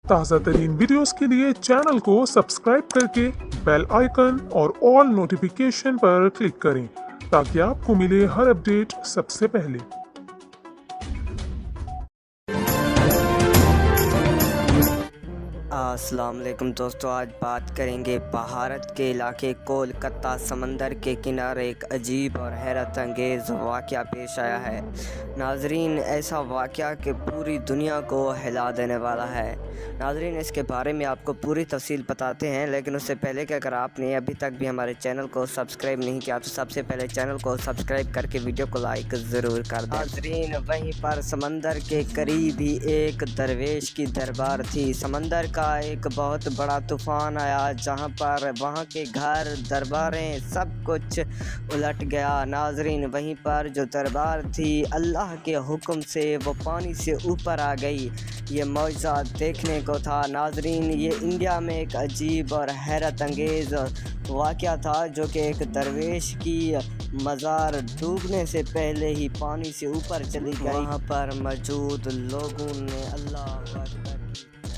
ताज़ा तरीन वीडियोस के लिए चैनल को सब्सक्राइब करके बेल आइकन और ऑल नोटिफिकेशन पर क्लिक करें ताकि आपको मिले हर अपडेट सबसे पहले। अस्सलाम वालेकुम दोस्तों, आज बात करेंगे भारत के इलाके कोलकाता समंदर के किनारे एक अजीब और हैरत अंगेज़ वाक़या पेश आया है। नाजरीन, ऐसा वाक़या कि पूरी दुनिया को हिला देने वाला है। नाजरीन, इसके बारे में आपको पूरी तफसील बताते हैं, लेकिन उससे पहले कि अगर आपने अभी तक भी हमारे चैनल को सब्सक्राइब नहीं किया तो सबसे पहले चैनल को सब्सक्राइब करके वीडियो को लाइक ज़रूर कर दें। नाजरीन, वहीं पर समंदर के करीब ही एक दरवेश की दरबार थी। समंदर का एक बहुत बड़ा तूफ़ान आया जहां पर वहां के घर, दरबारें, सब कुछ उलट गया। नाजरीन, वहीं पर जो दरबार थी अल्लाह के हुक्म से वो पानी से ऊपर आ गई। ये मौजज़ा देखने को था। नाजरीन, ये इंडिया में एक अजीब और हैरत अंगेज़ वाक़या था जो कि एक दरवेश की मज़ार डूबने से पहले ही पानी से ऊपर चली गई। वहाँ पर मौजूद लोगों ने अल्लाह अकबर